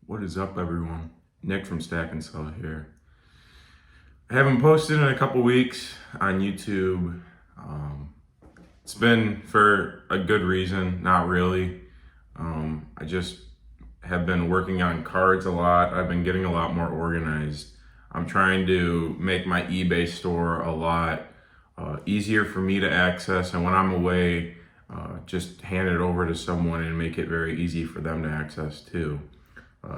What is up, everyone? Nick from Stack and Sell here. I haven't posted in a couple weeks on YouTube. It's been for a good reason, not really. I just have been working on cards a lot. I've been getting a lot more organized. I'm trying to make my eBay store a lot easier for me to access, and when I'm away, just hand it over to someone and make it very easy for them to access too.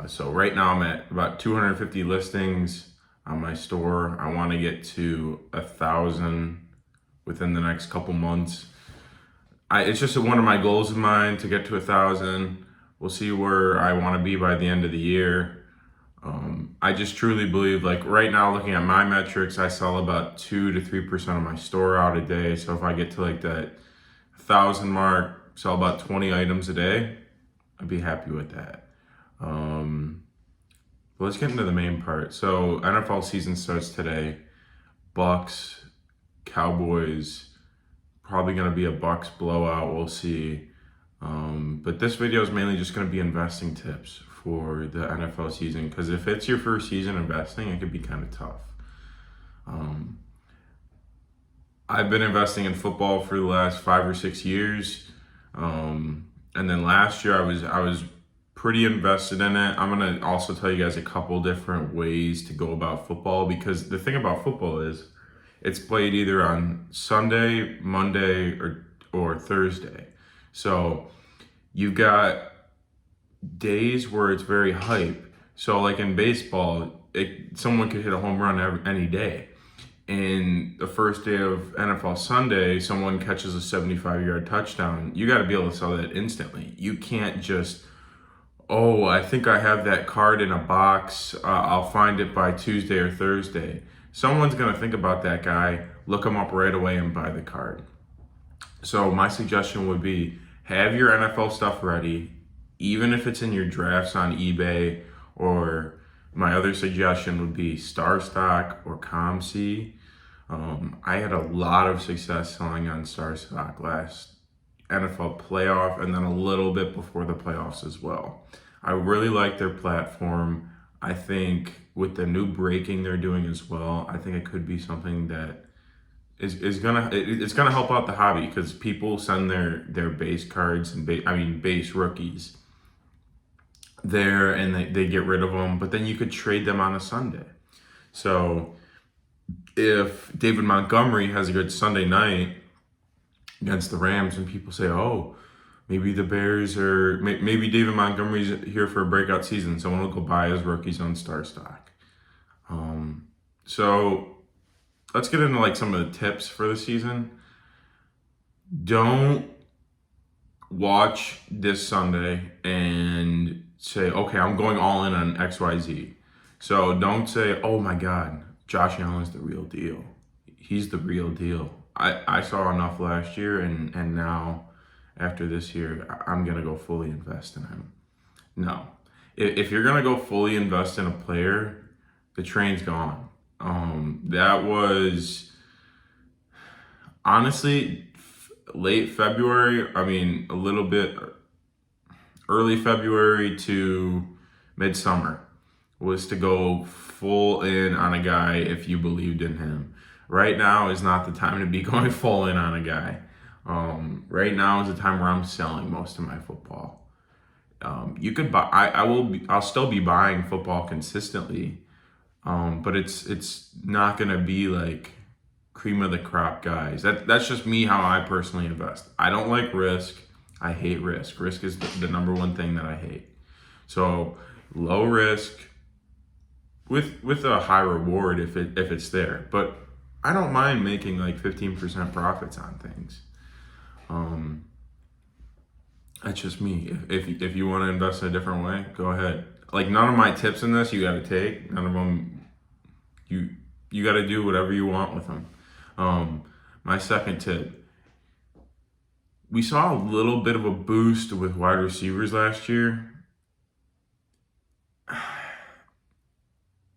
So right now I'm at about 250 listings on my store. I want to get to 1,000 within the next couple months. It's just one of my goals of mine to get to 1,000. We'll see where I want to be by the end of the year. I just truly believe, like right now, looking at my metrics, I sell about 2 to 3% of my store out a day. So if I get to like that 1,000 mark, sell about 20 items a day, I'd be happy with that. But let's get into the main part. So NFL season starts today. Bucks, Cowboys, probably going to be a Bucks blowout. We'll see. But this video is mainly just going to be investing tips for the NFL season, because if it's your first season investing, it could be kind of tough. I've been investing in football for the last 5 or 6 years, and then last year I was pretty invested in it. I'm gonna also tell you guys a couple different ways to go about football, because the thing about football is it's played either on Sunday, Monday, or Thursday. So you've got days where it's very hype. So like in baseball, someone could hit a home run any day. And the first day of NFL Sunday, someone catches a 75-yard touchdown. You got to be able to sell that instantly. You can't just, oh, I think I have that card in a box. I'll find it by Tuesday or Thursday. Someone's going to think about that guy, look him up right away and buy the card. So my suggestion would be have your NFL stuff ready, even if it's in your drafts on eBay, or my other suggestion would be StarStock or ComC. I had a lot of success selling on StarStock last NFL playoff and then a little bit before the playoffs as well. I really like their platform. I think with the new breaking they're doing as well, I think it could be something that is gonna help out the hobby, because people send their base cards and base rookies there, and they get rid of them, but then you could trade them on a Sunday. So if David Montgomery has a good Sunday night against the Rams, and people say, oh, maybe the Bears are, maybe David Montgomery's here for a breakout season, someone will go buy his rookies on StarStock. So let's get into like some of the tips for the season. Don't watch this Sunday and say, okay, I'm going all in on XYZ. So don't say, oh my God, Josh Allen's the real deal. He's the real deal. I saw enough last year, and now after this year, I'm going to go fully invest in him. No. If you're going to go fully invest in a player, the train's gone. That was honestly late February. A little bit early February to midsummer was to go full in on a guy if you believed in him. Right now is not the time to be going full in on a guy. Right now is the time where I'm selling most of my football. You could buy. I'll still be buying football consistently, but it's not gonna be like cream of the crop guys. That's just me, how I personally invest. I don't like risk. I hate risk. Risk is the number one thing that I hate. So low risk with a high reward if it's there. But I don't mind making like 15% profits on things. That's just me. If you want to invest in a different way, go ahead. Like none of my tips in this you got to take. None of them you got to do whatever you want with them. My second tip. We saw a little bit of a boost with wide receivers last year.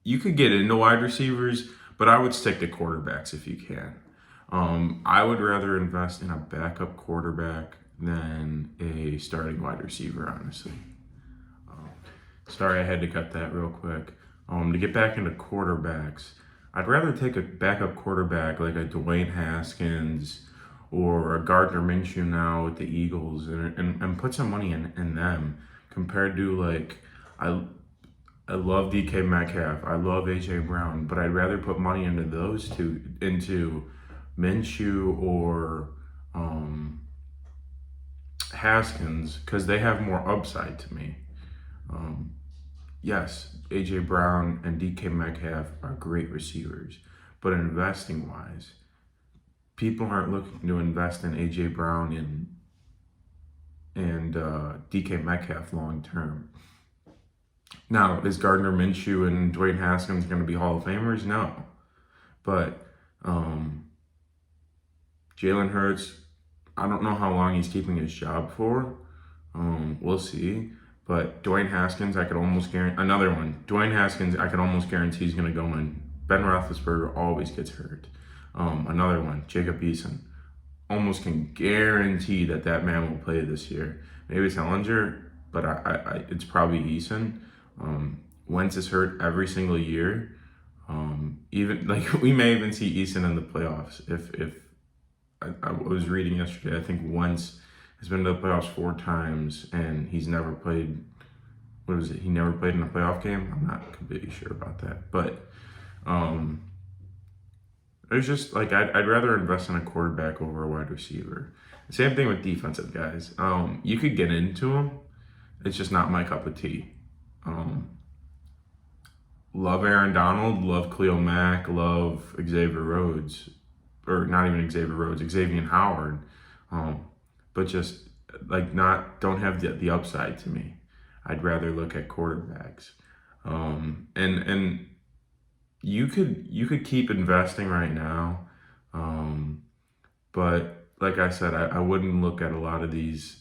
You could get into wide receivers, but I would stick to quarterbacks if you can. I would rather invest in a backup quarterback than a starting wide receiver, honestly. Sorry, I had to cut that real quick. To get back into quarterbacks, I'd rather take a backup quarterback like a Dwayne Haskins or a Gardner Minshew now with the Eagles and put some money in them compared to like I I love DK Metcalf. I love AJ Brown, but I'd rather put money into those two, into Minshew or um, Haskins, because they have more upside to me. Um, yes, AJ Brown and DK Metcalf are great receivers, but investing wise, people aren't looking to invest in AJ Brown and DK Metcalf long term. Now, is Gardner Minshew and Dwayne Haskins going to be Hall of Famers? No. But Jalen Hurts, I don't know how long he's keeping his job for. We'll see. But Dwayne Haskins, I could almost guarantee. Another one. Dwayne Haskins, I could almost guarantee he's going to go in. Ben Roethlisberger always gets hurt. Another one. Jacob Eason. Almost can guarantee that man will play this year. Maybe it's Ellinger, but it's probably Eason. Wentz is hurt every single year. Even like we may even see Eason in the playoffs. If I was reading yesterday, I think Wentz has been to the playoffs 4 times and he's never played. What was it? He never played in a playoff game. I'm not completely sure about that, but there's just like I'd rather invest in a quarterback over a wide receiver. Same thing with defensive guys. You could get into them. It's just not my cup of tea. Love Aaron Donald, love Khalil Mack, love Xavier Rhodes, or not even Xavier Rhodes, Xavier Howard, but just like don't have the upside to me. I'd rather look at quarterbacks, and you could keep investing right now, but like I said, I wouldn't look at a lot of these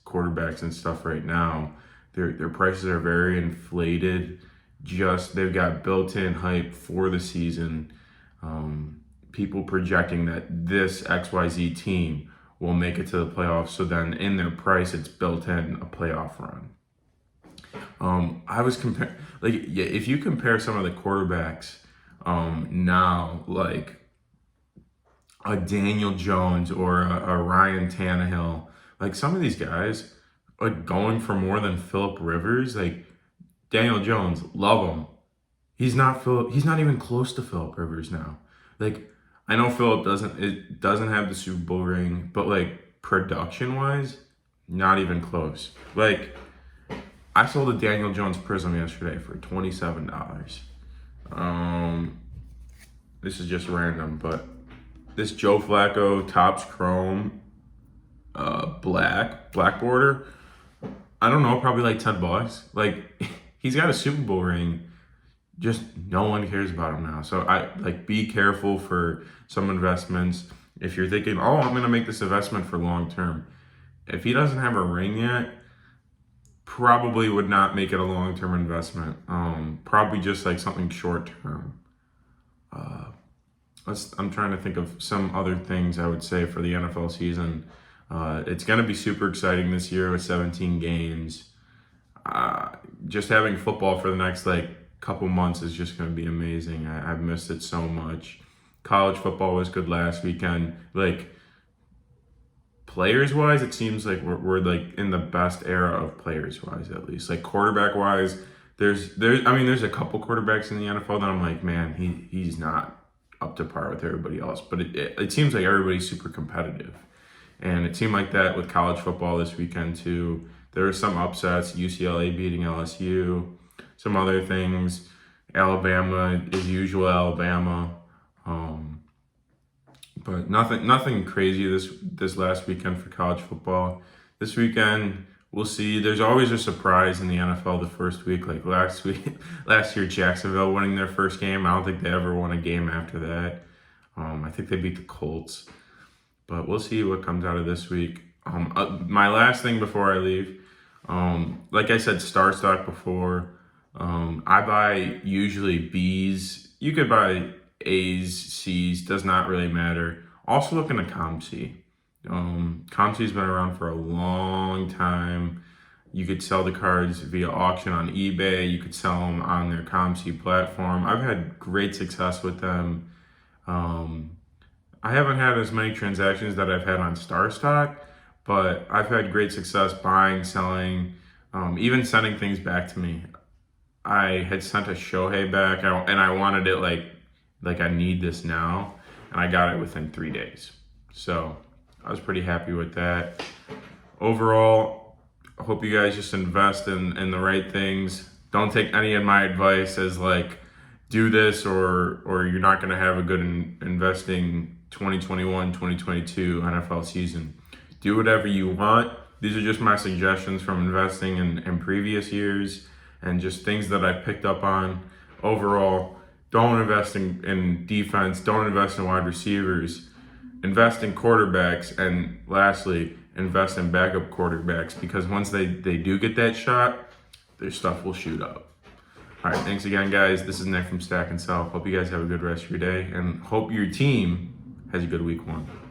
quarterbacks and stuff right now. Their prices are very inflated. Just they've got built-in hype for the season. People projecting that this XYZ team will make it to the playoffs. So then in their price, it's built in a playoff run. I was comparing, like, yeah, if you compare some of the quarterbacks now, like a Daniel Jones or a Ryan Tannehill, like some of these guys, like going for more than Phillip Rivers, like Daniel Jones, love him. He's not even close to Phillip Rivers now. Like, I know Phillip doesn't have the Super Bowl ring, but like production wise, not even close. Like, I sold a Daniel Jones Prism yesterday for $27. This is just random, but this Joe Flacco Topps Chrome black border, I don't know, probably like $10. Like, he's got a Super Bowl ring, just no one cares about him now. So I like be careful for some investments. If you're thinking, oh, I'm gonna make this investment for long term, if he doesn't have a ring yet, probably would not make it a long term investment. Probably just like something short term. I'm trying to think of some other things I would say for the NFL season. It's going to be super exciting this year with 17 games. Just having football for the next like couple months is just going to be amazing. I've missed it so much. College football was good last weekend. Like players wise, it seems like we're like in the best era of players wise, at least. Like quarterback wise, there's a couple quarterbacks in the NFL that I'm like, man, he's not up to par with everybody else. But it seems like everybody's super competitive. And it seemed like that with college football this weekend too. There were some upsets, UCLA beating LSU, some other things. Alabama, as usual, Alabama. But nothing crazy this last weekend for college football. This weekend, we'll see. There's always a surprise in the NFL the first week. Like last year, Jacksonville winning their first game. I don't think they ever won a game after that. I think they beat the Colts. But we'll see what comes out of this week. My last thing before I leave, like I said, Star Stock before. I buy usually Bs. You could buy A's, C's, does not really matter. Also looking at COMC. COMC's been around for a long time. You could sell the cards via auction on eBay. You could sell them on their ComC platform. I've had great success with them. I haven't had as many transactions that I've had on StarStock, but I've had great success buying, selling, even sending things back to me. I had sent a Shohei back, and I wanted it like I need this now, and I got it within 3 days. So I was pretty happy with that. Overall, I hope you guys just invest in the right things. Don't take any of my advice as like do this or you're not going to have a good investing 2021 2022 NFL season. Do whatever you want. These are just my suggestions from investing in previous years and just things that I picked up on. Overall, don't invest in defense, don't invest in wide receivers, invest in quarterbacks, and lastly, invest in backup quarterbacks, because once they do get that shot, their stuff will shoot up. All right, thanks again, guys. This is Nick from Stack and Sell. Hope you guys have a good rest of your day, and hope your team has a good week 1.